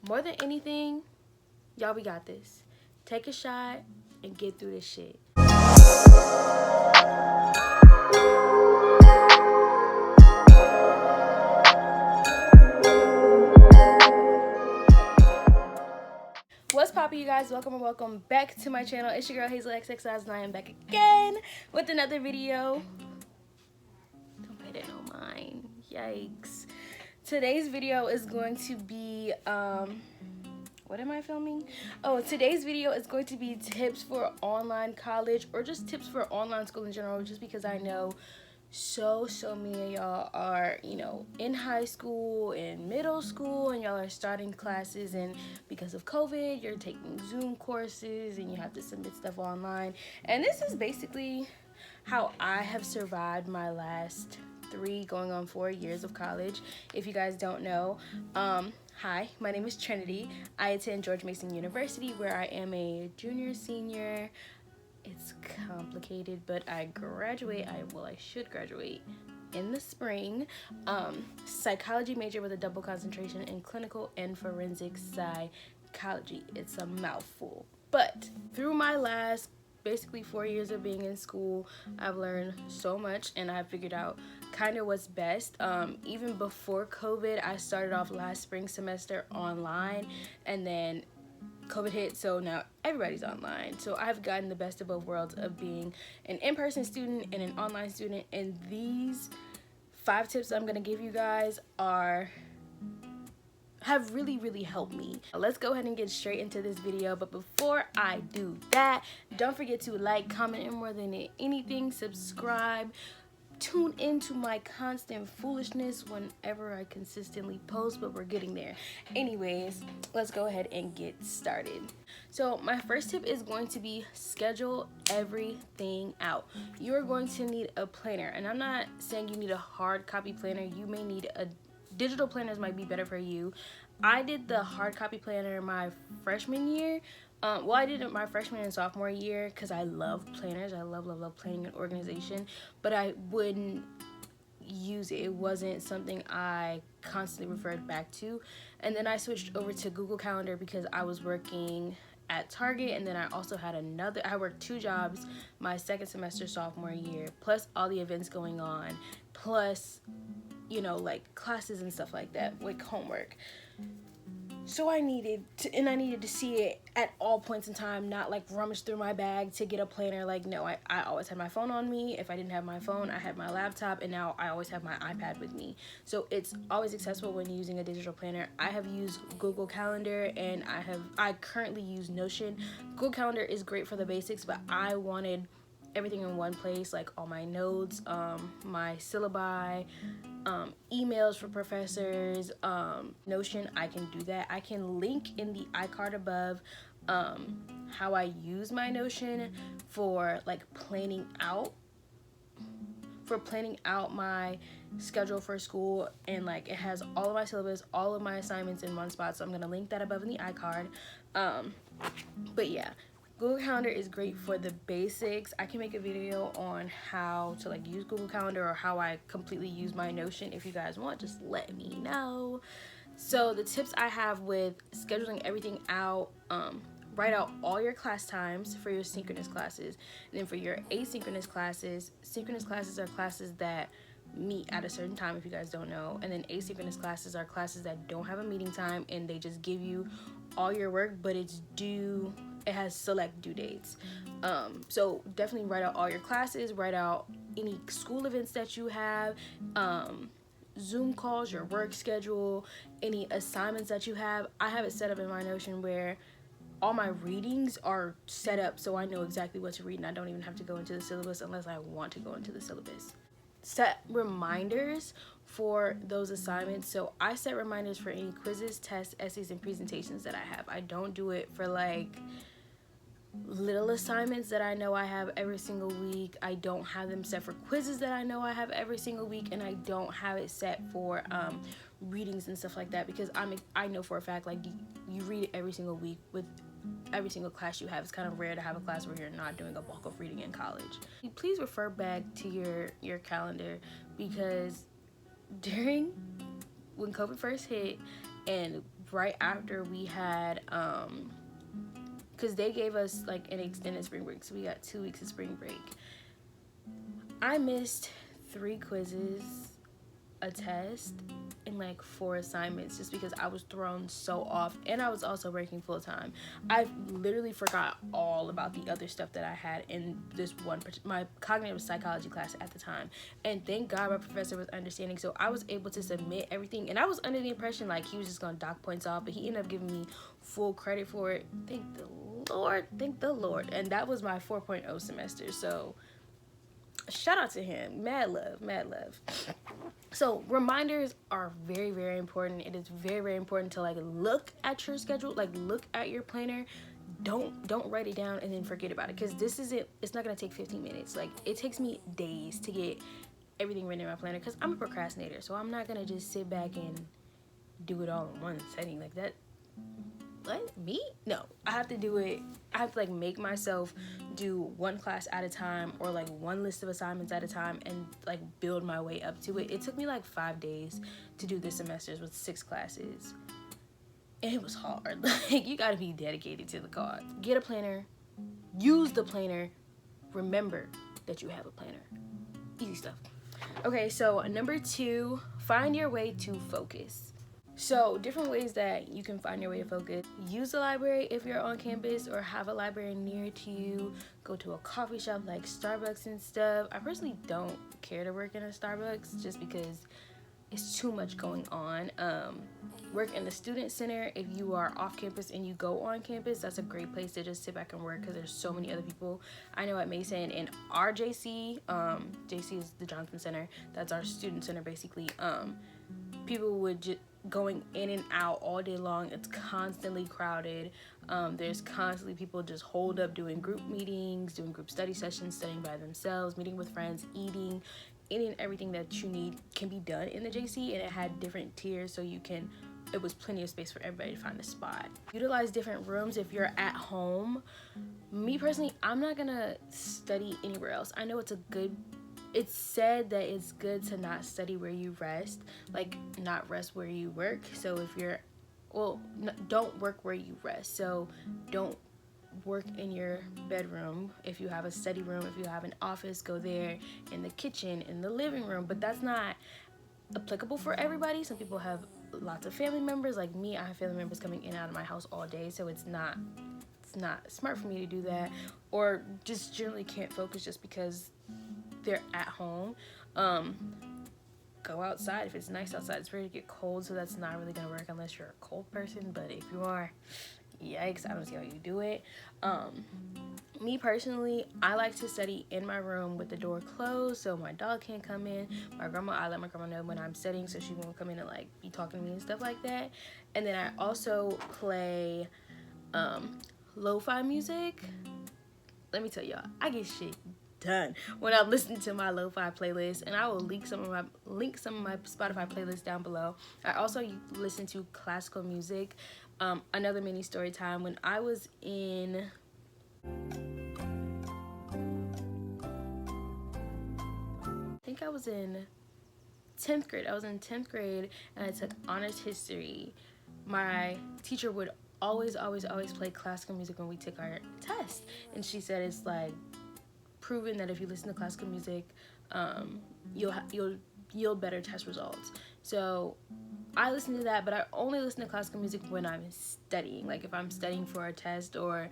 more than anything, y'all, we got this. Take a shot and get through this shit. What's poppin', you guys? Welcome and welcome back to my channel. It's your girl Hazel XXIs, and I am back again with another video. Don't pay that no mind. Yikes. Today's video is going to be what am I filming? Oh, today's video is going to be tips for online college, or just tips for online school in general, just because I know so many of y'all are, in high school and middle school, and y'all are starting classes, and because of COVID, you're taking Zoom courses and you have to submit stuff online. And this is basically how I have survived my last 3 going on 4 years of college. If you guys don't know, hi, my name is Trinity. I attend George Mason University, where I am a junior, senior. It's complicated, but I should graduate in the spring. Psychology major with a double concentration in clinical and forensic psychology. It's a mouthful. But through my last basically 4 years of being in school, I've learned so much, and I've figured out kind of what's best. Even before COVID, I started off last spring semester online, and then COVID hit, so now everybody's online. So I've gotten the best of both worlds of being an in-person student and an online student, and these 5 tips I'm gonna give you guys have really helped me. Let's go ahead and get straight into this video, but before I do that, don't forget to like, comment, and more than anything, subscribe. Tune into my constant foolishness whenever I consistently post, but we're getting there. Anyways, let's go ahead and get started. So my first tip is going to be schedule everything out. You're going to need a planner, and I'm not saying you need a hard copy planner. You may need a digital planners, might be better for you. I did the hard copy planner my freshman year. I did it my freshman and sophomore year because I love planners. I love planning and organization, but I wouldn't use it. It wasn't something I constantly referred back to. And then I switched over to Google Calendar because I was working at Target, and then I also had I worked 2 jobs my second semester sophomore year, plus all the events going on, plus, like classes and stuff like that, like homework. So I needed to see it at all points in time, not like rummage through my bag to get a planner. Like, no, I always had my phone on me. If I didn't have my phone, I had my laptop, and now I always have my iPad with me. So it's always accessible when using a digital planner. I have used Google Calendar, and I currently use Notion. Google Calendar is great for the basics, but I wanted everything in one place, like all my notes, my syllabi, emails for professors. Notion, I can do that. I can link in the iCard above how I use my Notion for like planning out my schedule for school, and like it has all of my syllabus, all of my assignments in one spot. So I'm gonna link that above in the iCard. But yeah, Google Calendar is great for the basics. I can make a video on how to like use Google Calendar, or how I completely use my Notion. If you guys want, just let me know. So the tips I have with scheduling everything out, write out all your class times for your synchronous classes. And then for your asynchronous classes, synchronous classes are classes that meet at a certain time, if you guys don't know. And then asynchronous classes are classes that don't have a meeting time, and they just give you all your work, but it has select due dates. So definitely write out all your classes, write out any school events that you have, Zoom calls, your work schedule, any assignments that you have. I have it set up in my Notion where all my readings are set up so I know exactly what to read, and I don't even have to go into the syllabus unless I want to go into the syllabus. Set reminders for those assignments. So I set reminders for any quizzes, tests, essays, and presentations that I have. I don't do it for like little assignments that I know I have every single week. I don't have them set for quizzes that I know I have every single week, and I don't have it set for readings and stuff like that, because I know for a fact, like, you read it every single week with every single class you have. It's kind of rare to have a class where you're not doing a bulk of reading in college. Please refer back to your calendar, because when COVID first hit and right after we had because they gave us like an extended spring break, so we got 2 weeks of spring break. I missed 3 quizzes, a test, and like 4 assignments just because I was thrown so off, and I was also working full time. I literally forgot all about the other stuff that I had in this one, my cognitive psychology class at the time. And thank God my professor was understanding, so I was able to submit everything. And I was under the impression like he was just gonna dock points off, but he ended up giving me full credit for it. Thank the Lord. And that was my 4.0 semester. So shout out to him. Mad love. So reminders are very, very important. It is very, very important to like look at your schedule, like look at your planner. Don't write it down and then forget about it, because it's not gonna take 15 minutes. Like, it takes me days to get everything written in my planner because I'm a procrastinator. So I'm not gonna just sit back and do it all in one setting like that. What? Me? No. I have to do it. I have to like make myself do one class at a time, or like one list of assignments at a time, and like build my way up to it. It took me like 5 days to do this semesters with 6 classes. And it was hard. Like, you gotta be dedicated to the cause. Get a planner. Use the planner. Remember that you have a planner. Easy stuff. Okay, so number 2, find your way to focus. So different ways that you can find your way to focus. Use the library if you're on campus or have a library near to you. Go to a coffee shop like Starbucks and stuff. I personally don't care to work in a Starbucks just because it's too much going on. Work in the student center if you are off campus and you go on campus. That's a great place to just sit back and work because there's so many other people. I know at Mason and our JC, JC is the Johnson Center. That's our student center basically. People would just going in and out all day long. It's constantly crowded. There's constantly people just holed up doing group meetings, doing group study sessions, studying by themselves, meeting with friends, eating. Any and everything that you need can be done in the JC, and it had different tiers, so it was plenty of space for everybody to find a spot. Utilize different rooms if you're at home. Me personally, I'm not gonna study anywhere else. I know it's said that it's good to not study where you rest, like not rest where you work. So if you're, don't work where you rest. So don't work in your bedroom. If you have a study room, if you have an office, go there. In the kitchen, in the living room. But that's not applicable for everybody. Some people have lots of family members. Like me, I have family members coming in and out of my house all day, so it's not smart for me to do that, or just generally can't focus just because they're at home. Go outside if it's nice outside. It's ready to get cold, so that's not really gonna work unless you're a cold person. But if you are, yikes, I don't see how you do it. Me personally, I like to study in my room with the door closed so my dog can't come in. I let my grandma know when I'm studying so she won't come in and like be talking to me and stuff like that. And then I also play lo-fi music. Let me tell y'all, I get shit done when I'm listening to my lo-fi playlist, and I will link some of my Spotify playlists down below. I also listen to classical music. Another mini story time. When I was in I was in 10th grade. I was in 10th grade and I took honors history. My teacher would always play classical music when we took our test, and she said it's like proven that if you listen to classical music, you'll yield better test results. So I listen to that, but I only listen to classical music when I'm studying. Like if I'm studying for a test or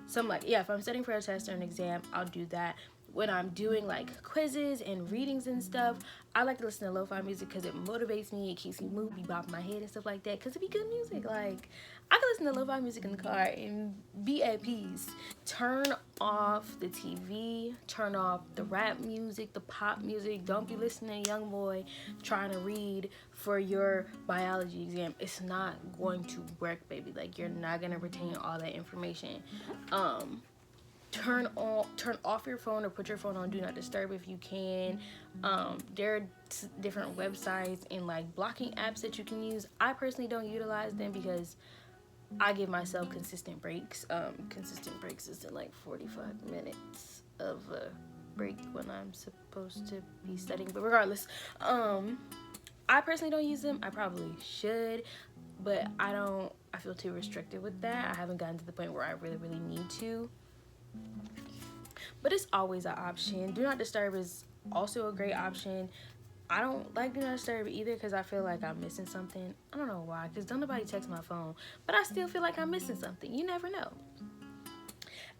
if I'm studying for a test or an exam, I'll do that. When I'm doing like quizzes and readings and stuff, I like to listen to lo-fi music because it motivates me, it keeps me moving, bopping my head and stuff like that, because it be good music. Like, I can listen to lo-fi music in the car and be at peace. Turn off the TV, turn off the rap music, the pop music. Don't be listening to Young Boy trying to read for your biology exam. It's not going to work, baby. Like, you're not gonna retain all that information. Turn off your phone or put your phone on do not disturb if you can. There are different websites and like blocking apps that you can use. I personally don't utilize them because I give myself consistent breaks. Consistent breaks is in like 45 minutes of a break when I'm supposed to be studying. But regardless, I personally don't use them. I probably should. but I feel too restricted with that. I haven't gotten to the point where I really need to. But it's always an option. Do not disturb is also a great option. I don't like do not disturb either because I feel like I'm missing something. I don't know why, because don't nobody text my phone, but I still feel like I'm missing something. You never know.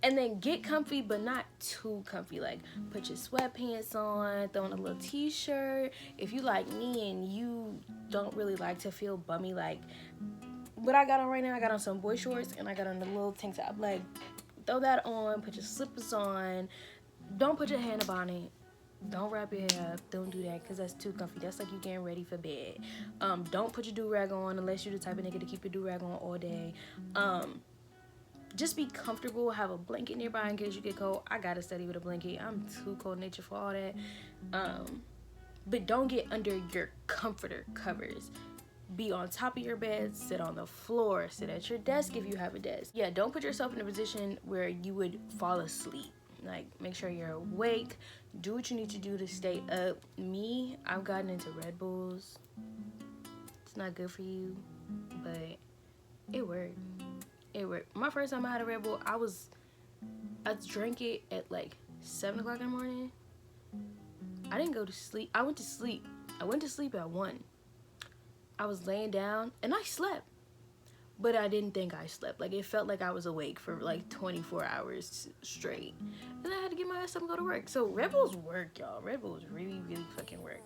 And then get comfy, but not too comfy. Like, put your sweatpants on, throw on a little t-shirt. If you like me and you don't really like to feel bummy, like what I got on right now, I got on some boy shorts and I got on a little tank top. Like, throw that on, put your slippers on. Don't put your hair in a bonnet. Don't wrap your hair up. Don't do that because that's too comfy. That's like you getting ready for bed. Don't put your do-rag on unless you're the type of nigga to keep your do-rag on all day. Just be comfortable. Have a blanket nearby in case you get cold. I gotta study with a blanket. I'm too cold natured for all that. But don't get under your comforter covers. Be on top of your bed, sit on the floor, sit at your desk if you have a desk. Yeah, don't put yourself in a position where you would fall asleep. Like, make sure you're awake. Do what you need to do to stay up. Me, I've gotten into Red Bulls. It's not good for you, but it worked. It worked. My first time I had a Red Bull, I drank it at like 7 o'clock in the morning. I didn't go to sleep. I went to sleep. I went to sleep at 1. I was laying down and I slept. But I didn't think I slept. Like, it felt like I was awake for like 24 hours straight. And I had to get my ass up and go to work. So Red Bulls work, y'all. Red Bulls really fucking work.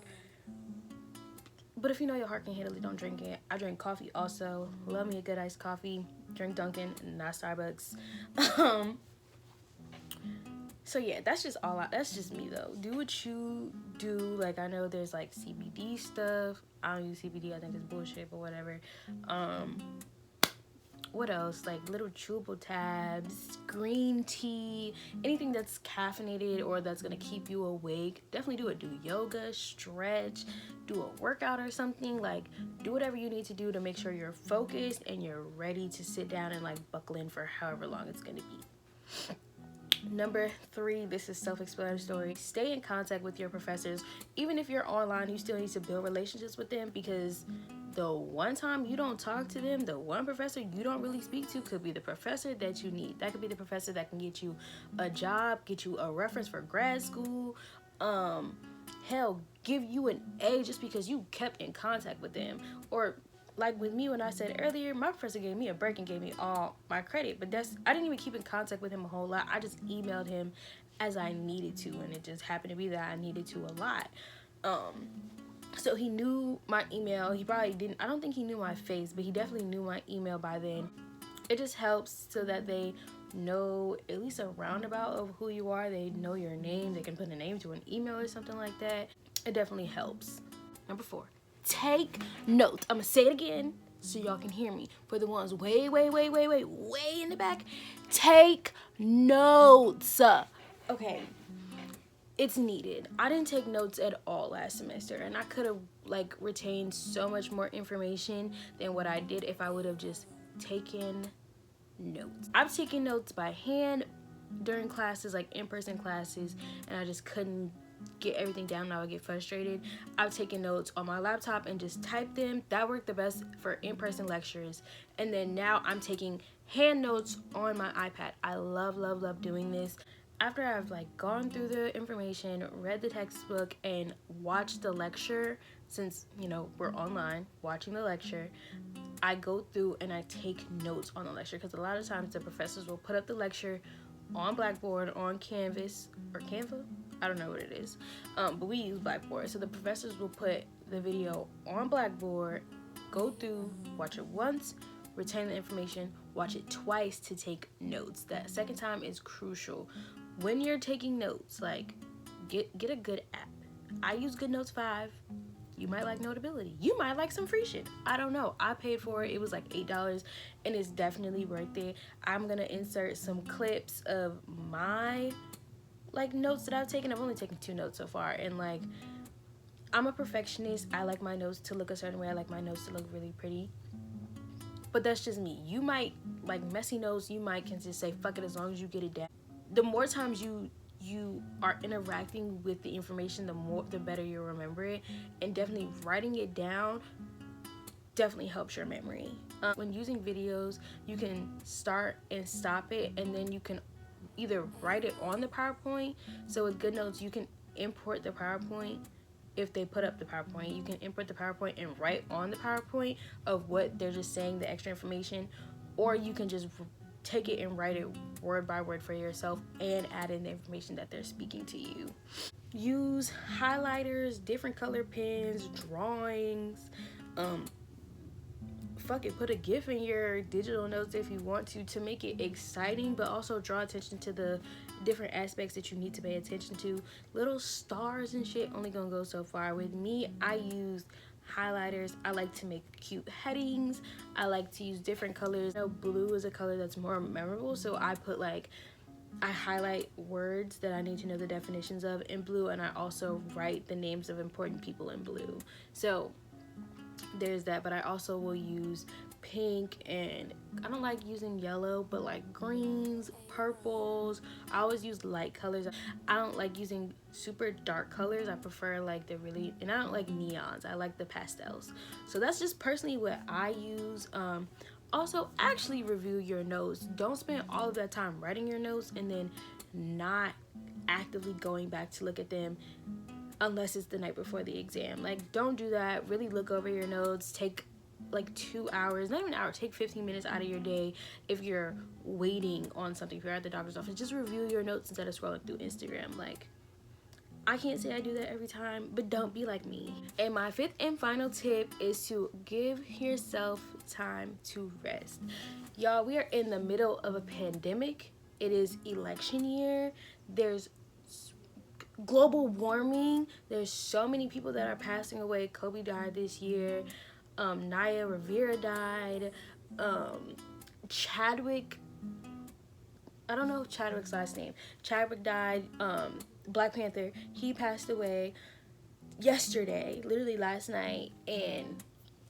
But if you know your heart can handle it, don't drink it. I drink coffee also. Love me a good iced coffee. Drink Dunkin', not Starbucks. So yeah, that's just me though. Do what you do. Like, I know there's like CBD stuff. I don't use CBD. I think it's bullshit, but whatever. What else? Like little chewable tabs, green tea, anything that's caffeinated or that's gonna keep you awake. Definitely do it. Do yoga, stretch, do a workout or something. Like, do whatever you need to do to make sure you're focused and you're ready to sit down and like buckle in for however long it's gonna be. Number 3, this is self-explanatory. Stay in contact with your professors. Even if you're online, you still need to build relationships with them, because the one time you don't talk to them, the one professor you don't really speak to could be the professor that you need. That could be the professor that can get you a job, get you a reference for grad school, hell, give you an A just because you kept in contact with them. Or like with me, when I said earlier, my professor gave me a break and gave me all my credit, but I didn't even keep in contact with him a whole lot. I just emailed him as I needed to, and it just happened to be that I needed to a lot. So he knew my email. He probably didn't, I don't think he knew my face, but he definitely knew my email by then. It just helps so that they know at least a roundabout of who you are. They know your name. They can put a name to an email or something like that. It definitely helps. Number 4. Take notes. I'm gonna say it again so y'all can hear me. For the ones way in the back, take notes. Okay, it's needed. I didn't take notes at all last semester, and I could have like retained so much more information than what I did if I would have just taken notes. I've taken notes by hand during classes, like in-person classes, and I just couldn't get everything down and I would get frustrated. I've taken notes on my laptop and just typed them. That worked the best for in-person lectures. And then now I'm taking hand notes on my iPad. I love doing this. After I've like gone through the information, read the textbook, and watched the lecture, since you know we're online watching the lecture, I go through and I take notes on the lecture, because a lot of times the professors will put up the lecture on Blackboard, on Canvas, or Canva, I don't know what it is, but we use Blackboard. So the professors will put the video on Blackboard, go through, watch it once, retain the information, watch it twice to take notes. That second time is crucial. When you're taking notes, like, get a good app. I use GoodNotes 5. You might like Notability. You might like some free shit. I don't know. I paid for it. It was like $8, and it's definitely worth it. I'm gonna insert some clips of my like notes that I've taken. I've only taken 2 notes so far, and like, I'm a perfectionist. I like my notes to look a certain way. I like my notes to look really pretty. But that's just me. You might like messy notes. You might can just say fuck it as long as you get it down. The more times you are interacting with the information, the better you'll remember it. And definitely writing it down definitely helps your memory. When using videos, you can start and stop it, and then you can either write it on the PowerPoint. So with GoodNotes, you can import the PowerPoint. If they put up the PowerPoint, you can import the PowerPoint and write on the PowerPoint of what they're just saying, the extra information, or you can just take it and write it word by word for yourself and add in the information that they're speaking to you. Use highlighters, different color pens, drawings. Fuck it, put a GIF in your digital notes if you want to make it exciting, but also draw attention to the different aspects that you need to pay attention to. Little stars and shit only gonna go so far. With me, I use highlighters. I like to make cute headings. I like to use different colors. Blue is a color that's more memorable, so I highlight words that I need to know the definitions of in blue, and I also write the names of important people in blue. So there's that. But I also will use pink, and I don't like using yellow, but like greens, purples. I always use light colors. I don't like using super dark colors. I prefer like and I don't like neons. I like the pastels. So that's just personally what I use. Also, actually review your notes. Don't spend all of that time writing your notes and then not actively going back to look at them unless it's the night before the exam. Like, don't do that. Really look over your notes. Take like 2 hours, not even an hour, take 15 minutes out of your day if you're waiting on something, if you're at the doctor's office. Just review your notes instead of scrolling through Instagram. Like, I can't say I do that every time, but don't be like me. And my fifth and final tip is to give yourself time to rest. Y'all, we are in the middle of a pandemic. It is election year. There's global warming. There's so many people that are passing away. Kobe died this year. Naya Rivera died. Chadwick, I don't know Chadwick's last name. Chadwick died. Black Panther, he passed away yesterday, literally last night. And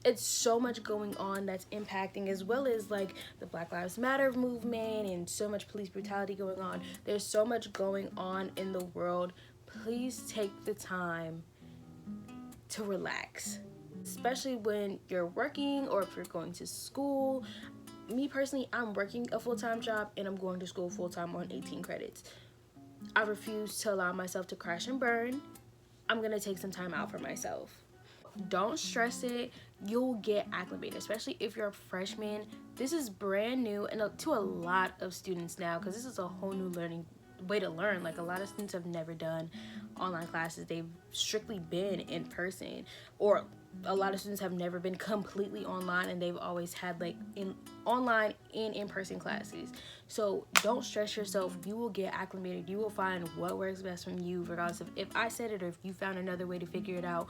it's so much going on that's impacting, as well as like the Black Lives Matter movement and so much police brutality going on. There's so much going on in the world. Please take the time to relax, especially when you're working or if you're going to school. Me personally, I'm working a full-time job and I'm going to school full-time on 18 credits. I refuse to allow myself to crash and burn. I'm gonna take some time out for myself. Don't stress it. You'll get acclimated, especially if you're a freshman. This is brand new, and to a lot of students now, because this is a whole new way to learn. Like, a lot of students have never done online classes. They've strictly been in person, or a lot of students have never been completely online, and they've always had like online and in-person classes. So don't stress yourself. You will get acclimated. You will find what works best from you, regardless of if I said it or if you found another way to figure it out.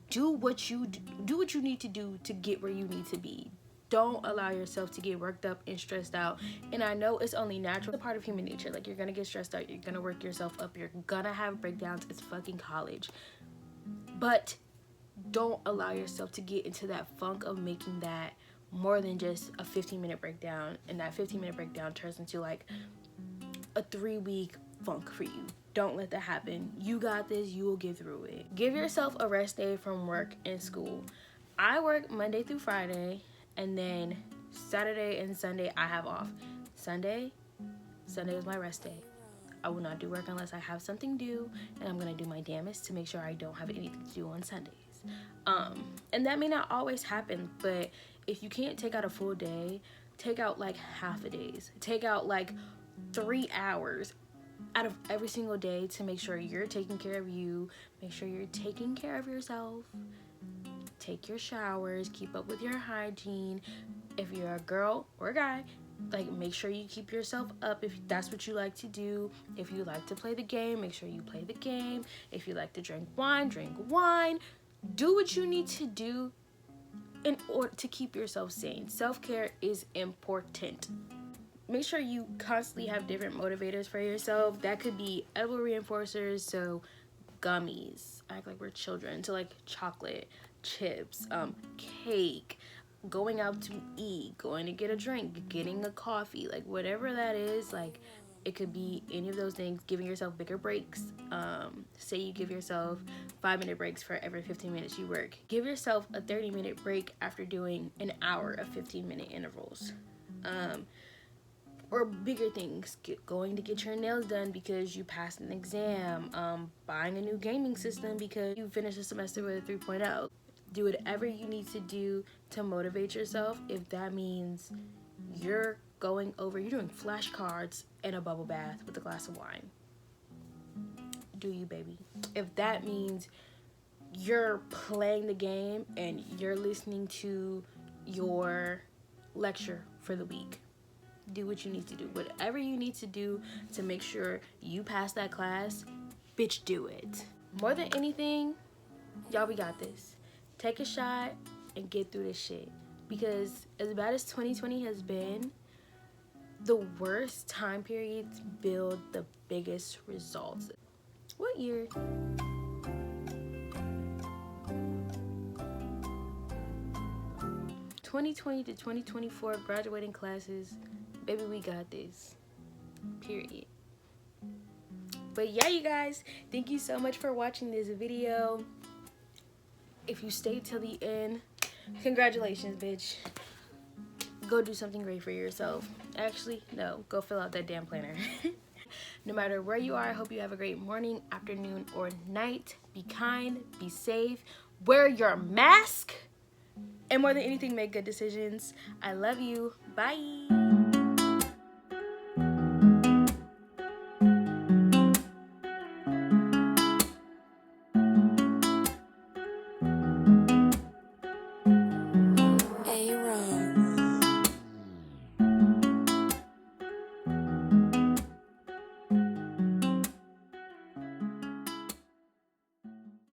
Do what you need to do to get where you need to be. Don't allow yourself to get worked up and stressed out. And I know it's only natural. It's a part of human nature. Like, you're gonna get stressed out. You're gonna work yourself up. You're gonna have breakdowns. It's fucking college. But don't allow yourself to get into that funk of making that more than just a 15-minute breakdown, and that 15-minute breakdown turns into like a 3-week funk for you. Don't let that happen. You got this. You will get through it. Give yourself a rest day from work and school. I work Monday through Friday, and then Saturday and Sunday I have off. Sunday is my rest day. I will not do work unless I have something due, and I'm gonna do my damnest to make sure I don't have anything to do on Sundays. And that may not always happen, but if you can't take out a full day, take out like half a day's. Take out like 3 hours out of every single day to make sure you're taking care of you, make sure you're taking care of yourself. Take your showers, keep up with your hygiene. If you're a girl or a guy, like, make sure you keep yourself up if that's what you like to do. If you like to play the game, make sure you play the game. If you like to drink wine, drink wine. Do what you need to do in order to keep yourself sane. Self-care is important. Make sure you constantly have different motivators for yourself. That could be edible reinforcers, so gummies, act like we're children, so like chocolate, chips, cake, going out to eat, going to get a drink, getting a coffee, like whatever that is. Like, It could be any of those things. Giving yourself bigger breaks. Say you give yourself 5-minute breaks for every 15 minutes you work. Give yourself a 30-minute break after doing an hour of 15-minute intervals. Or bigger things, going to get your nails done because you passed an exam, buying a new gaming system because you finished the semester with a 3.0. Do whatever you need to do to motivate yourself. If that means you're doing flashcards in a bubble bath with a glass of wine, do you, baby. If that means you're playing the game and you're listening to your lecture for the week, do what you need to do. Whatever you need to do to make sure you pass that class, bitch, do it. More than anything, y'all, we got this. Take a shot and get through this shit. Because as bad as 2020 has been, the worst time periods build the biggest results. What year? (2020 to 2024) graduating classes. Baby, we got this. Period. But yeah, you guys, thank you so much for watching this video. If you stayed till the end, congratulations, bitch. Go do something great for yourself. Actually, no, go fill out that damn planner. No matter where you are, I hope you have a great morning, afternoon, or night. Be kind, be safe, wear your mask, and more than anything, make good decisions. I love you. Bye.